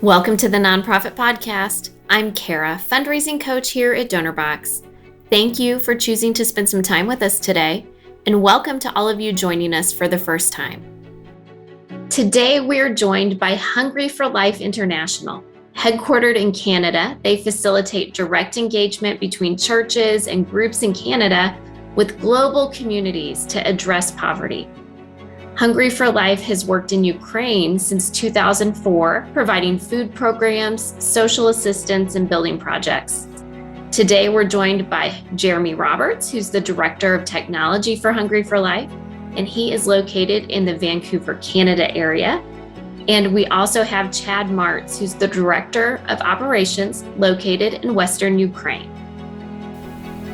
Welcome to the Nonprofit Podcast. I'm Cara, fundraising coach here at DonorBox. Thank you for choosing to spend some time with us today, and welcome to all of you joining us for the first time. Today, we're joined by Hungry for Life International. Headquartered in Canada, they facilitate direct engagement between churches and groups in Canada with global communities to address poverty. Hungry for Life has worked in Ukraine since 2004, providing food programs, social assistance, and building projects. Today, we're joined by Jeremy Roberts, who's the Director of Technology for Hungry for Life, and he is located in the Vancouver, Canada area. And we also have Chad Martz, who's the Director of Operations, located in Western Ukraine.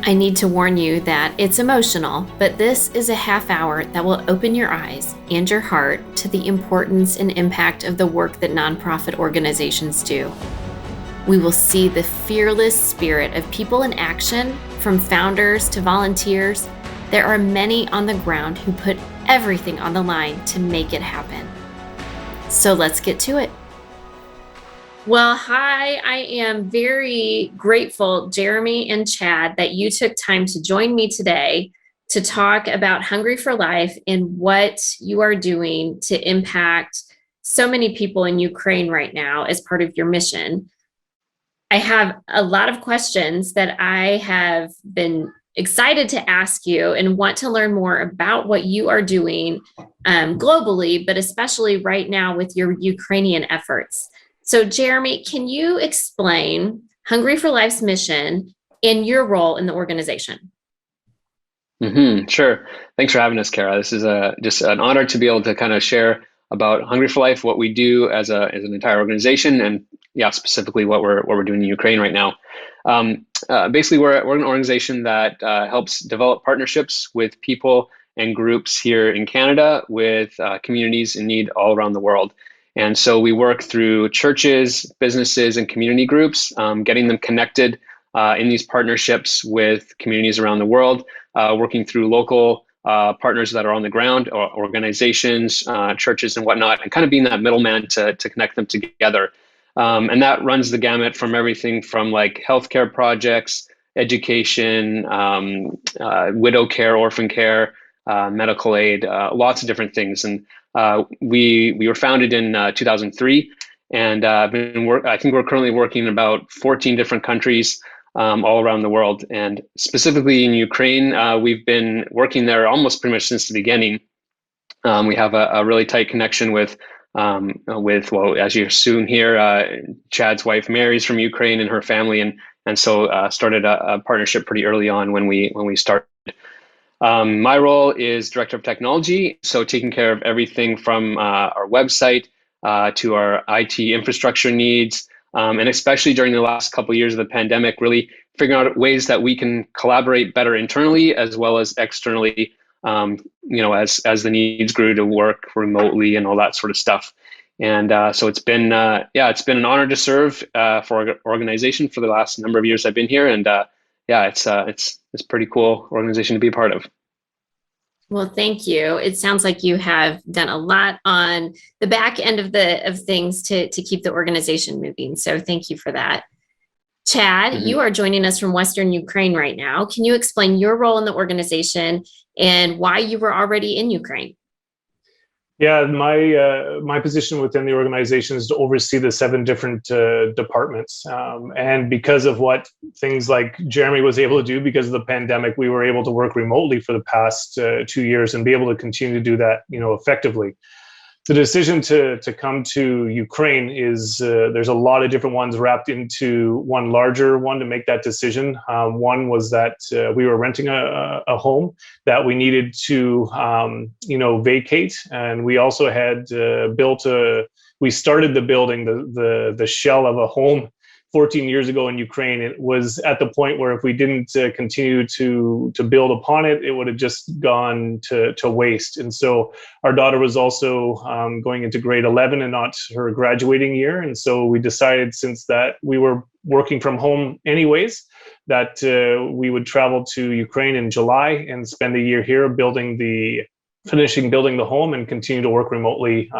I need to warn you that it's emotional, but this is a half hour that will open your eyes and your heart to the importance and impact of the work that nonprofit organizations do. We will see the fearless spirit of people in action, from founders to volunteers. There are many on the ground who put everything on the line to make it happen. So let's get to it. Well, hi, I am very grateful, Jeremy and Chad, that you took time to join me today to talk about Hungry for Life and what you are doing to impact so many people in Ukraine right now as part of your mission. I have a lot of questions that I have been excited to ask you and want to learn more about what you are doing globally, but especially right now with your Ukrainian efforts. So Jeremy, can you explain Hungry for Life's mission and your role in the organization? Sure. Thanks for having us, Cara. This is just an honor to be able to kind of share about Hungry for Life, what we do as an entire organization, and specifically what we're doing in Ukraine right now. Basically, we're an organization that helps develop partnerships with people and groups here in Canada with communities in need all around the world. And so we work through churches, businesses, and community groups, getting them connected in these partnerships with communities around the world, working through local partners that are on the ground, or organizations, churches, and whatnot, and kind of being that middleman to connect them together. And that runs the gamut from everything from like healthcare projects, education, widow care, orphan care, medical aid, lots of different things. And we were founded in 2003, and I think we're currently working in about 14 different countries all around the world. And specifically in Ukraine, we've been working there almost pretty much since the beginning. We have a really tight connection with, as you soon hear, Chad's wife Mary's from Ukraine and her family, and so started a partnership pretty early on when we started. My role is Director of Technology, so taking care of everything from our website to our IT infrastructure needs, and especially during the last couple of years of the pandemic, really figuring out ways that we can collaborate better internally as well as externally, as the needs grew to work remotely and all that sort of stuff. And so it's been an honor to serve for our organization for the last number of years I've been here, and it's a pretty cool organization to be a part of. Well, thank you. It sounds like you have done a lot on the back end of things to keep the organization moving. So thank you for that. Chad, You are joining us from Western Ukraine right now. Can you explain your role in the organization and why you were already in Ukraine? Yeah, my position within the organization is to oversee the 7 different departments. And because of what things like Jeremy was able to do because of the pandemic, we were able to work remotely for the past 2 years and be able to continue to do that, effectively. The decision to come to Ukraine is there's a lot of different ones wrapped into one larger one to make that decision. One was that we were renting a home that we needed to vacate, and we also had we started the building the shell of a home 14 years ago in Ukraine. It was at the point where if we didn't continue to build upon it, it would have just gone to waste. And so our daughter was also going into grade 11 and not her graduating year. And so we decided, since that we were working from home anyways, that we would travel to Ukraine in July and spend a year here finishing building the home and continue to work remotely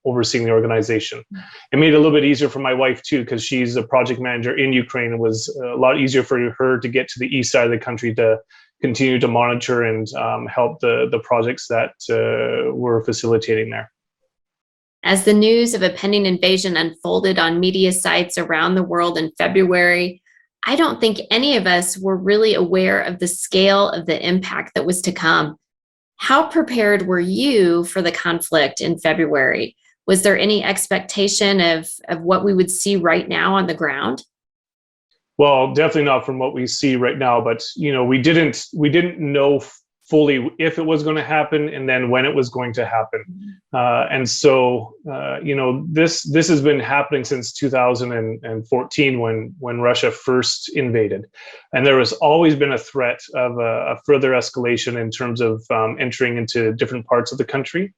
overseeing the organization. It made it a little bit easier for my wife too, because she's a project manager in Ukraine. It was a lot easier for her to get to the east side of the country to continue to monitor and help the projects that we're facilitating there. As the news of a pending invasion unfolded on media sites around the world in February, I don't think any of us were really aware of the scale of the impact that was to come. How prepared were you for the conflict in February? Was there any expectation of what we would see right now on the ground? Well, definitely not from what we see right now, but we didn't know fully if it was going to happen and then when it was going to happen. And so, this has been happening since 2014 when Russia first invaded. And there has always been a threat of a further escalation in terms of entering into different parts of the country.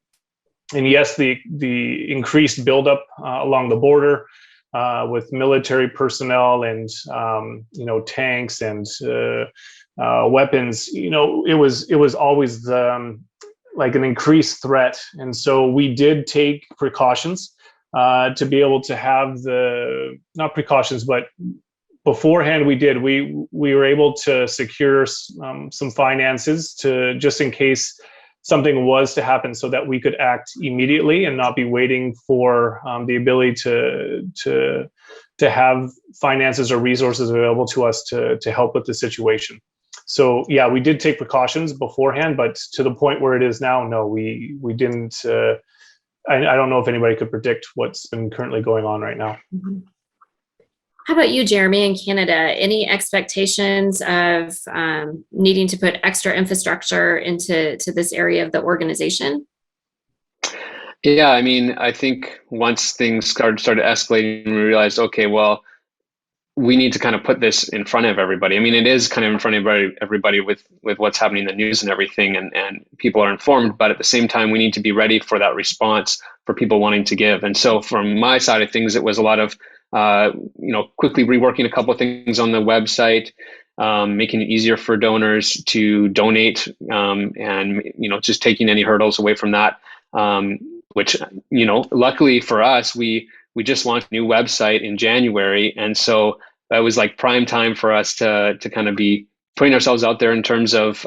And yes, the increased buildup along the border with military personnel and, tanks and weapons, it was always like an increased threat. And so we did take precautions to be able to have not precautions, but beforehand we were able to secure some finances to just in case something was to happen, so that we could act immediately and not be waiting for the ability to have finances or resources available to us to help with the situation. So yeah, we did take precautions beforehand, but to the point where it is now, no, we didn't. I don't know if anybody could predict what's been currently going on right now. Mm-hmm. How about you, Jeremy, in Canada? Any expectations of needing to put extra infrastructure into this area of the organization? Yeah, I mean, I think once things started escalating, we realized, okay, well, we need to kind of put this in front of everybody. I mean, it is kind of in front of everybody with what's happening in the news and everything, and people are informed, but at the same time, we need to be ready for that response for people wanting to give. And so from my side of things, it was a lot of, quickly reworking a couple of things on the website, making it easier for donors to donate, and, just taking any hurdles away from that, which, luckily for us, we just launched a new website in January. And so that was like prime time for us to kind of be putting ourselves out there in terms of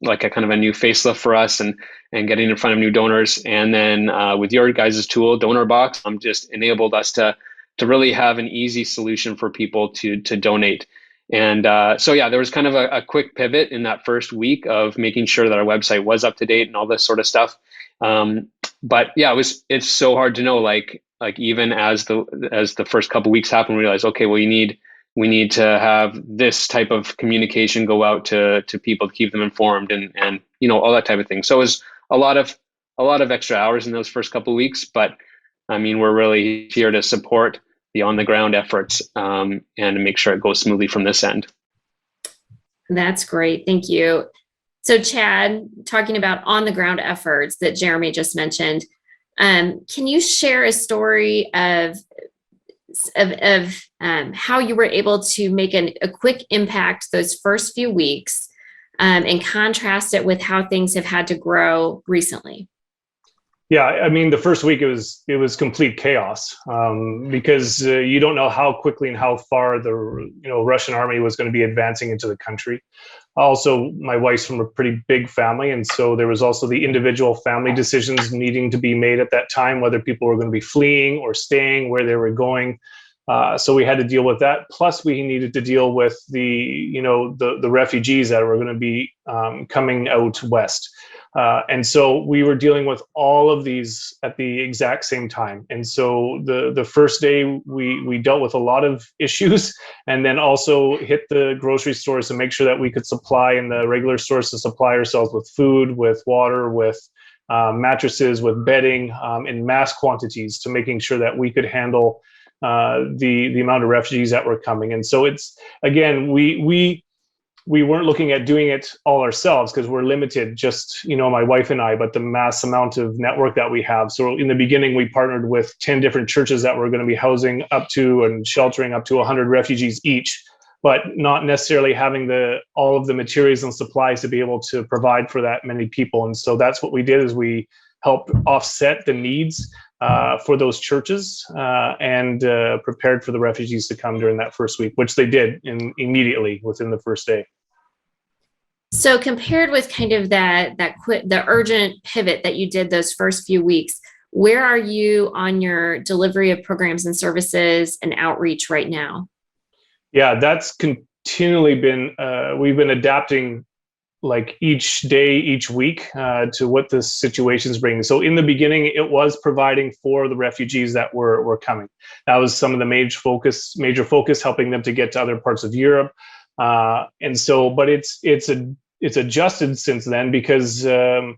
like a kind of a new facelift for us and getting in front of new donors. And then with your guys' tool, DonorBox, just enabled us to really have an easy solution for people to donate. And so, yeah, there was kind of a quick pivot in that first week of making sure that our website was up to date and all this sort of stuff. But yeah, it's so hard to know, like even as the first couple of weeks happened, we realized, okay, well, we need to have this type of communication go out to people to keep them informed and all that type of thing. So it was a lot of extra hours in those first couple of weeks, but I mean, we're really here to support the on the ground efforts and to make sure it goes smoothly from this end. That's great. Thank you. So Chad, talking about on the ground efforts that Jeremy just mentioned, can you share a story of how you were able to make a quick impact those first few weeks and contrast it with how things have had to grow recently? Yeah, I mean, the first week it was complete chaos because you don't know how quickly and how far the Russian army was going to be advancing into the country. Also, my wife's from a pretty big family, and so there was also the individual family decisions needing to be made at that time, whether people were going to be fleeing or staying, where they were going. So we had to deal with that. Plus, we needed to deal with the refugees that were going to be coming out west. And so we were dealing with all of these at the exact same time. And so the first day we dealt with a lot of issues, and then also hit the grocery stores to make sure that we could supply in the regular stores to supply ourselves with food, with water, with mattresses, with bedding in mass quantities to making sure that we could handle the amount of refugees that were coming. And so it's, again, we weren't looking at doing it all ourselves because we're limited, just, my wife and I, but the mass amount of network that we have. So in the beginning, we partnered with 10 different churches that were going to be housing up to and sheltering up to 100 refugees each, but not necessarily having all of the materials and supplies to be able to provide for that many people. And so that's what we did, is we help offset the needs for those churches and prepared for the refugees to come during that first week, which they did immediately within the first day. So compared with kind of the urgent pivot that you did those first few weeks, where are you on your delivery of programs and services and outreach right now? Yeah, that's continually been, we've been adapting like each day, each week to what the situation's bringing. So in the beginning, it was providing for the refugees that were coming. That was some of the major focus, helping them to get to other parts of Europe. And so, but it's adjusted since then because the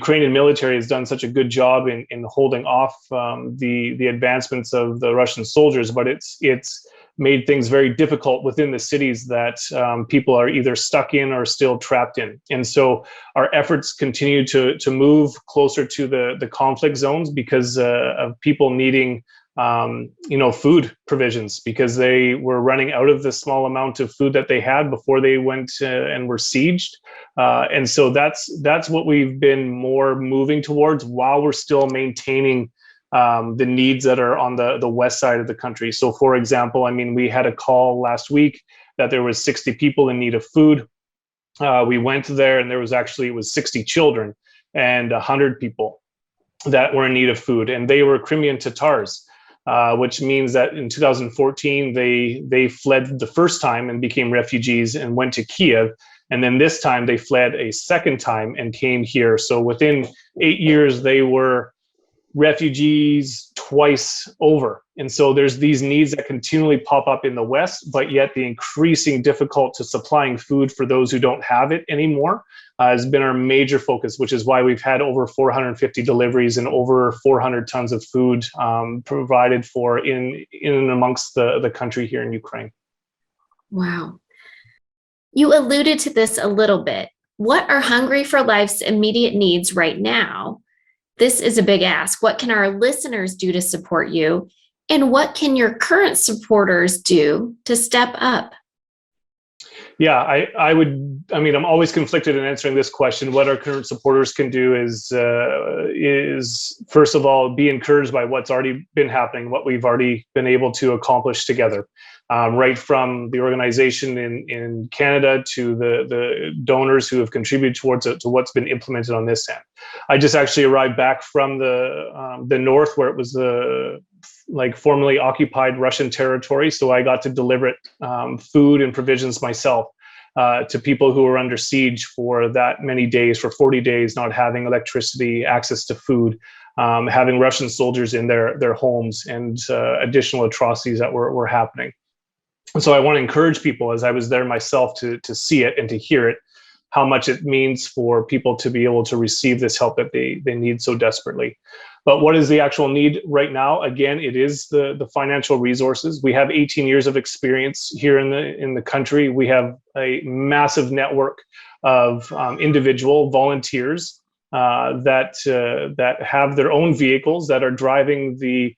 Ukrainian military has done such a good job in holding off the advancements of the Russian soldiers, but it's made things very difficult within the cities that people are either stuck in or still trapped in. And so our efforts continue to move closer to the conflict zones because of people needing food provisions, because they were running out of the small amount of food that they had before they went and were sieged. And so that's what we've been more moving towards while we're still maintaining the needs that are on the west side of the country. So for example, I mean, we had a call last week that there was 60 people in need of food. We went there and it was 60 children and 100 people that were in need of food, and they were Crimean Tatars. Which means that in 2014, they fled the first time and became refugees and went to Kiev. And then this time they fled a second time and came here. So within 8 years, they were refugees twice over. And so there's these needs that continually pop up in the West, but yet the increasing difficult to supplying food for those who don't have it anymore has been our major focus, which is why we've had over 450 deliveries and over 400 tons of food provided for in and amongst the country here in Ukraine. Wow. You alluded to this a little bit. What are Hungry for Life's immediate needs right now? This is a big ask. What can our listeners do to support you? And what can your current supporters do to step up? Yeah, I'm always conflicted in answering this question. What our current supporters can do is first of all, be encouraged by what's already been happening, what we've already been able to accomplish together, right from the organization in Canada to the donors who have contributed towards it, to what's been implemented on this end. I just actually arrived back from the north, where it was the formerly occupied Russian territory. So I got to deliver food and provisions myself to people who were under siege for that many days, for 40 days, not having electricity, access to food, having Russian soldiers in their homes, and additional atrocities that were happening. And so I want to encourage people, as I was there myself, to see it and to hear it, how much it means for people to be able to receive this help that they need so desperately. But what is the actual need right now? Again, it is the financial resources. We have 18 years of experience here in the country. We have a massive network of individual volunteers that have their own vehicles that are driving the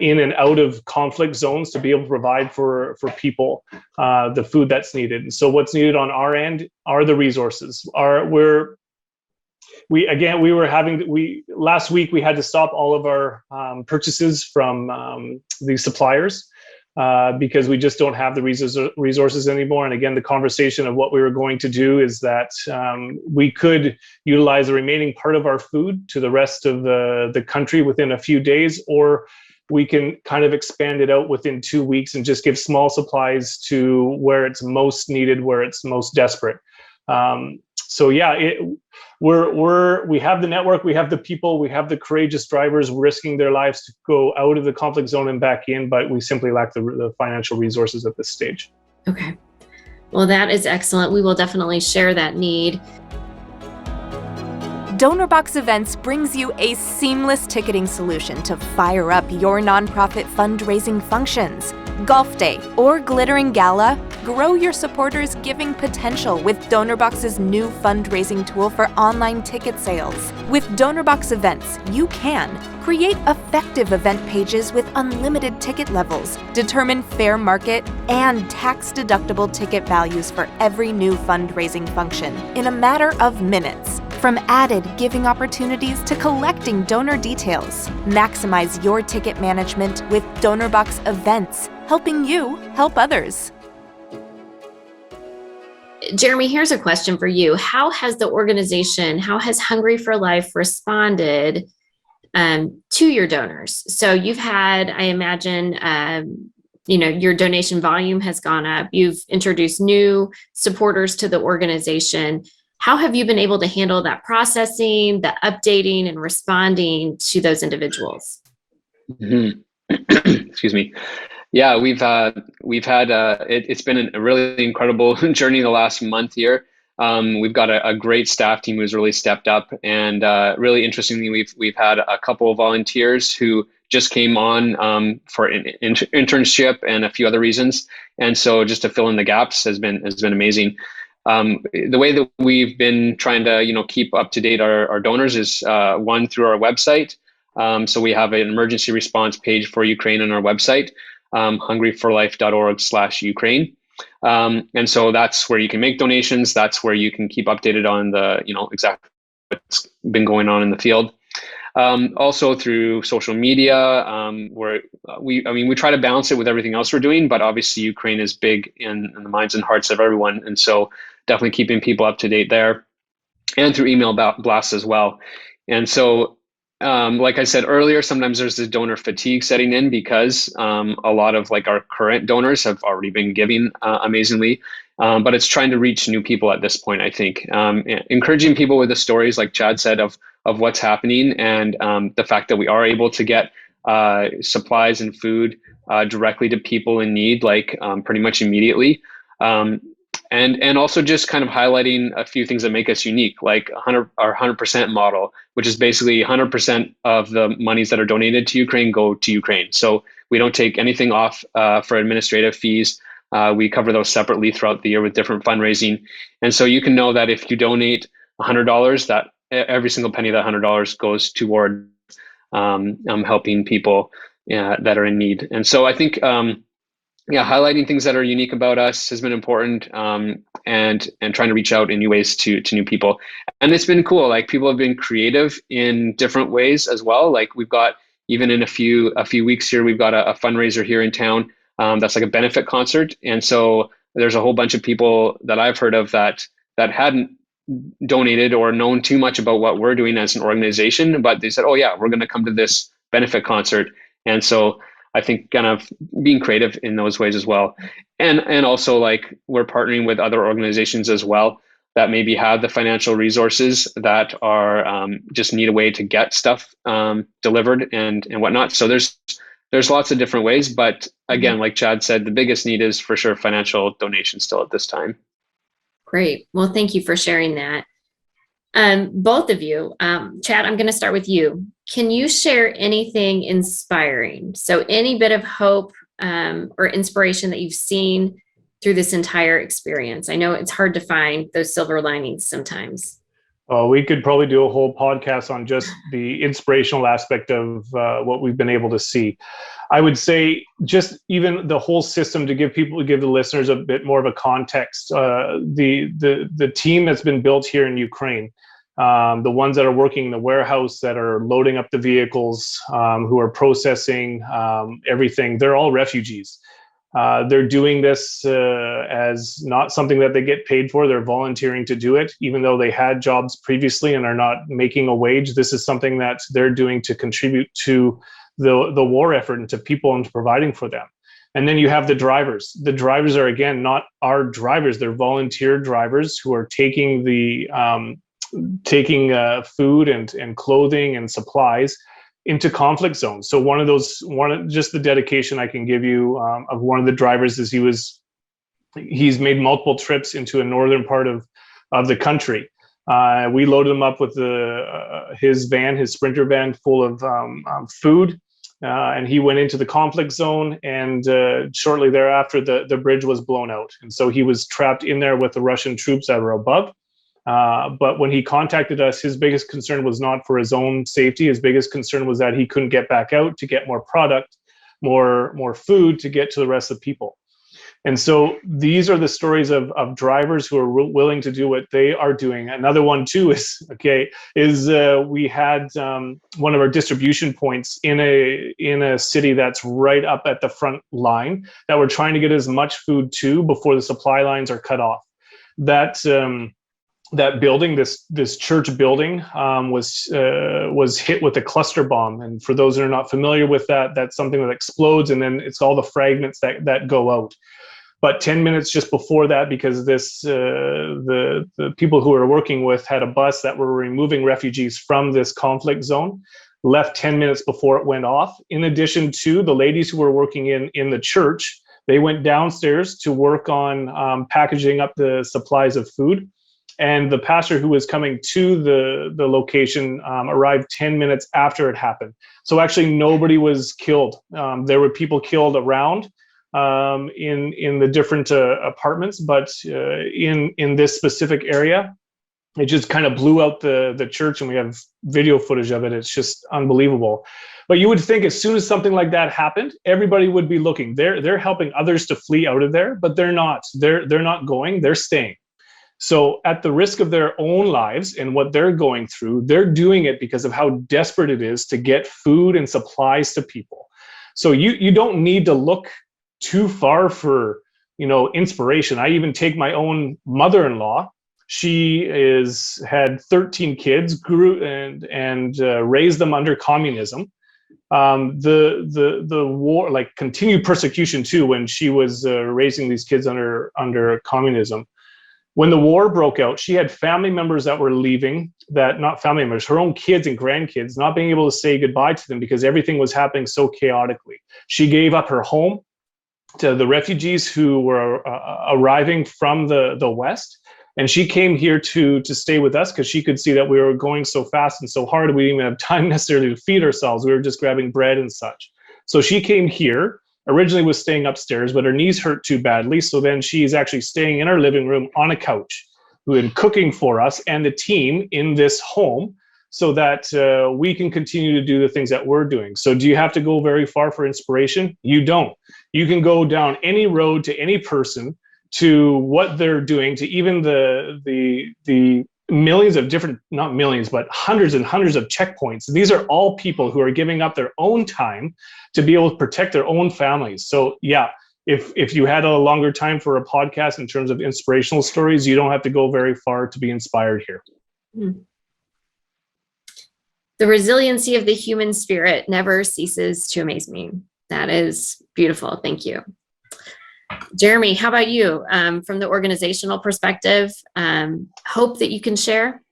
in and out of conflict zones to be able to provide for people the food that's needed. And so what's needed on our end are the resources. Last week we had to stop all of our purchases from the suppliers because we just don't have the resources anymore. And again, the conversation of what we were going to do is that we could utilize the remaining part of our food to the rest of the country within a few days, or we can kind of expand it out within 2 weeks and just give small supplies to where it's most needed, where it's most desperate. So yeah, we have the network, we have the people, we have the courageous drivers risking their lives to go out of the conflict zone and back in, but we simply lack the financial resources at this stage. Okay. Well, that is excellent. We will definitely share that need. DonorBox Events brings you a seamless ticketing solution to fire up your nonprofit fundraising functions. Golf Day or Glittering Gala, grow your supporters' giving potential with DonorBox's new fundraising tool for online ticket sales. With DonorBox Events, you can create effective event pages with unlimited ticket levels, determine fair market and tax-deductible ticket values for every new fundraising function in a matter of minutes. From added giving opportunities to collecting donor details, maximize your ticket management with DonorBox Events, helping you help others. Jeremy, here's a question for you. How has Hungry for Life responded to your donors? So you've had, I imagine, your donation volume has gone up. You've introduced new supporters to the organization. How have you been able to handle that processing, the updating, and responding to those individuals? Mm-hmm. Excuse me. Yeah, we've had it's been a really incredible journey the last month here. We've got a great staff team who's really stepped up, and really interestingly, we've had a couple of volunteers who just came on for an internship and a few other reasons, and so just to fill in the gaps has been amazing. The way that we've been trying to keep up to date our donors is one, through our website. So we have an emergency response page for Ukraine on our website, hungryforlife.org/Ukraine. And so that's where you can make donations. That's where you can keep updated on the, exactly what's been going on in the field. Also through social media, where we try to balance it with everything else we're doing, but obviously Ukraine is big in the minds and hearts of everyone. And so definitely keeping people up to date there, and through email blasts as well. And so, like I said earlier, sometimes there's this donor fatigue setting in because a lot of our current donors have already been giving amazingly, but it's trying to reach new people at this point. I think encouraging people with the stories, like Chad said, of what's happening, and the fact that we are able to get supplies and food directly to people in need, pretty much immediately. And also just kind of highlighting a few things that make us unique, like our 100% model, which is basically 100% of the monies that are donated to Ukraine go to Ukraine. So we don't take anything off for administrative fees. We cover those separately throughout the year with different fundraising. And so you can know that if you donate $100, that every single penny of that $100 goes toward helping people that are in need. And so I think highlighting things that are unique about us has been important, and trying to reach out in new ways to new people. And it's been cool. People have been creative in different ways as well. We've got, even in a few weeks here, we've got a fundraiser here in town that's like a benefit concert. And so there's a whole bunch of people that I've heard of that hadn't donated or known too much about what we're doing as an organization, but they said, oh yeah, we're going to come to this benefit concert. And so I think kind of being creative in those ways as well. And also we're partnering with other organizations as well that maybe have the financial resources that are just need a way to get stuff delivered and whatnot. So there's lots of different ways, but again, like Chad said, the biggest need is for sure financial donation still at this time. Great. Well, thank you for sharing that. Both of you, Chad, I'm going to start with you. Can you share anything inspiring? So any bit of hope or inspiration that you've seen through this entire experience? I know it's hard to find those silver linings sometimes. Oh, we could probably do a whole podcast on just the inspirational aspect of what we've been able to see. I would say just even the whole system, to give the listeners a bit more of a context. The team that's been built here in Ukraine, the ones that are working in the warehouse, that are loading up the vehicles, who are processing everything, they're all refugees. They're doing this as not something that they get paid for. They're volunteering to do it, even though they had jobs previously and are not making a wage. This is something that they're doing to contribute to the war effort and to people and to providing for them. And then you have the drivers. The drivers are, again, not our drivers. They're volunteer drivers who are taking food and clothing and supplies into conflict zones. So just the dedication I can give you of one of the drivers is he's made multiple trips into a northern part of the country. We loaded him up with his Sprinter van full of food, and he went into the conflict zone, and shortly thereafter the bridge was blown out. And so he was trapped in there with the Russian troops that were above. But when he contacted us, his biggest concern was not for his own safety. His biggest concern was that he couldn't get back out to get more product, more food to get to the rest of the people. And so these are the stories of drivers who are willing to do what they are doing. Another one too is we had one of our distribution points in a city that's right up at the front line that we're trying to get as much food to before the supply lines are cut off. That building, this church building, was hit with a cluster bomb. And for those that are not familiar with that, that's something that explodes, and then it's all the fragments that go out. But 10 minutes just before that, because the people who we were working with had a bus that were removing refugees from this conflict zone, left 10 minutes before it went off. In addition to the ladies who were working in the church, they went downstairs to work on packaging up the supplies of food. And the pastor who was coming to the location arrived 10 minutes after it happened. So actually nobody was killed. There were people killed around in the different apartments, but in this specific area, it just kind of blew out the church, and we have video footage of it. It's just unbelievable. But you would think as soon as something like that happened, everybody would be looking. They're helping others to flee out of there, but they're not. They're not going. They're staying. So at the risk of their own lives and what they're going through, they're doing it because of how desperate it is to get food and supplies to people. So you don't need to look too far for, inspiration. I even take my own mother-in-law. She had 13 kids, grew and raised them under communism. The war, like continued persecution too, when she was raising these kids under communism. When the war broke out, she had family members that were leaving, not family members, her own kids and grandkids, not being able to say goodbye to them because everything was happening so chaotically. She gave up her home to the refugees who were arriving from the West. And she came here to stay with us because she could see that we were going so fast and so hard. We didn't even have time necessarily to feed ourselves. We were just grabbing bread and such. So she came here, originally was staying upstairs, but her knees hurt too badly. So then she's actually staying in our living room on a couch, who's been cooking for us and the team in this home so that we can continue to do the things that we're doing. So do you have to go very far for inspiration? You don't. You can go down any road to any person, to what they're doing, to even the millions of different, not millions, but hundreds and hundreds of checkpoints. These are all people who are giving up their own time to be able to protect their own families. So yeah, if you had a longer time for a podcast in terms of inspirational stories, you don't have to go very far to be inspired here. The resiliency of the human spirit never ceases to amaze me. That is beautiful. Thank you. Jeremy, how about you? From the organizational perspective, hope that you can share?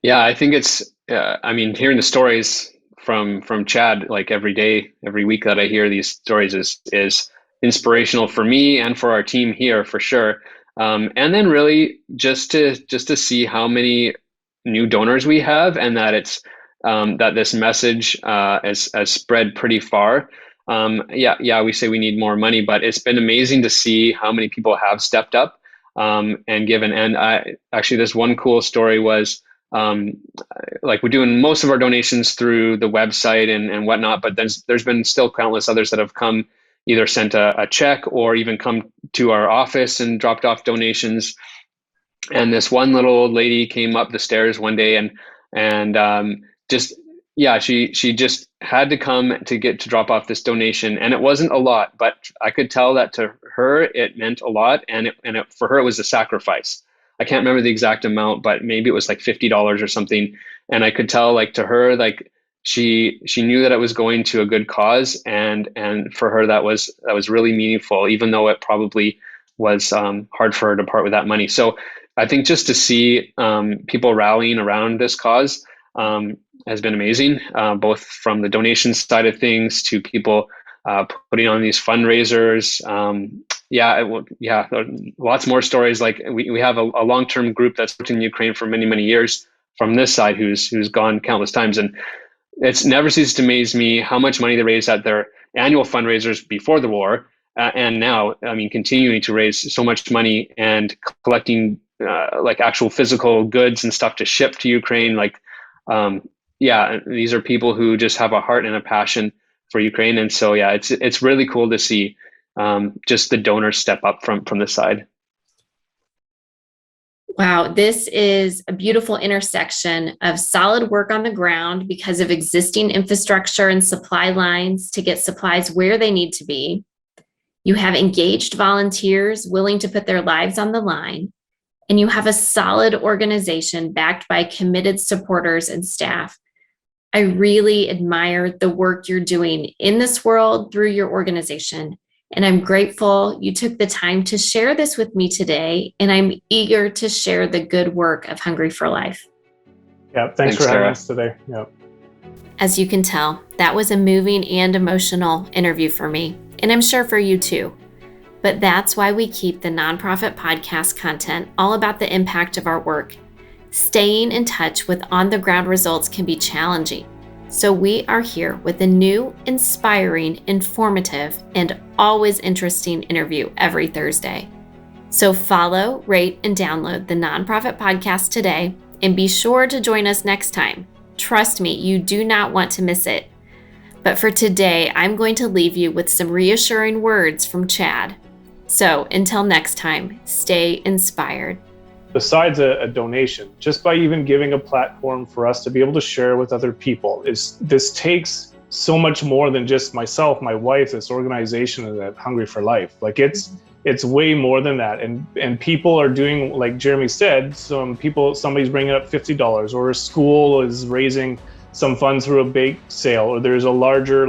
Yeah, I think it's, hearing the stories from Chad, like every day, every week that I hear these stories is inspirational for me and for our team here for sure. And then really just to see how many new donors we have, and that it's that this message has spread pretty far. We say we need more money, but it's been amazing to see how many people have stepped up and given. And this one cool story was we're doing most of our donations through the website and whatnot, but there's been still countless others that have come, either sent a check or even come to our office and dropped off donations. And this one little old lady came up the stairs one day she just had to come to drop off this donation, and it wasn't a lot, but I could tell that to her it meant a lot, and for her it was a sacrifice. I can't remember the exact amount, but maybe it was like $50 or something, and I could tell to her she knew that it was going to a good cause, and for her that was really meaningful, even though it probably was hard for her to part with that money. So I think just to see people rallying around this cause has been amazing, both from the donation side of things to people putting on these fundraisers. Lots more stories. Like we have a long-term group that's worked in Ukraine for many, many years from this side who's gone countless times. And it's never ceases to amaze me how much money they raised at their annual fundraisers before the war. And now, continuing to raise so much money and collecting actual physical goods and stuff to ship to Ukraine. These are people who just have a heart and a passion for Ukraine. And so, it's really cool to see just the donors step up from the side. Wow, this is a beautiful intersection of solid work on the ground because of existing infrastructure and supply lines to get supplies where they need to be. You have engaged volunteers willing to put their lives on the line, and you have a solid organization backed by committed supporters and staff. I really admire the work you're doing in this world through your organization. And I'm grateful you took the time to share this with me today. And I'm eager to share the good work of Hungry for Life. Yeah, thanks for having us today. Yeah. As you can tell, that was a moving and emotional interview for me, and I'm sure for you too. But that's why we keep the nonprofit podcast content all about the impact of our work. Staying in touch with on-the-ground results can be challenging. So we are here with a new, inspiring, informative, and always interesting interview every Thursday. So follow, rate, and download the Nonprofit Podcast today, and be sure to join us next time. Trust me, you do not want to miss it. But for today, I'm going to leave you with some reassuring words from Chad. So until next time, stay inspired. Besides a donation, just by even giving a platform for us to be able to share with other people, this takes so much more than just myself, my wife, this organization, and that Hungry for Life. Like it's way more than that. And people are doing, like Jeremy said, somebody's bringing up $50, or a school is raising some funds through a bake sale, or there's a larger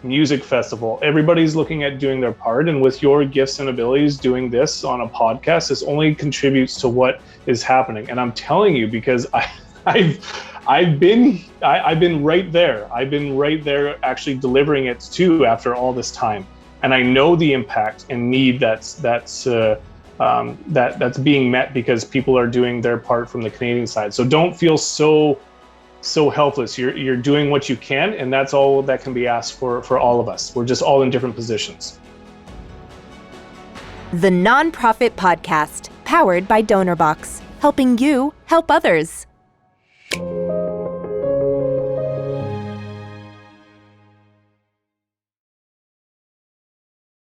music festival. Everybody's looking at doing their part, and with your gifts and abilities, doing this on a podcast, this only contributes to what is happening. And I'm telling you, because I've been right there. I've been right there actually delivering it too after all this time, and I know the impact and need that's being met because people are doing their part from the Canadian side. So don't feel so helpless. You're doing what you can, and that's all that can be asked for all of us. We're just all in different positions. The Nonprofit Podcast, powered by DonorBox, helping you help others.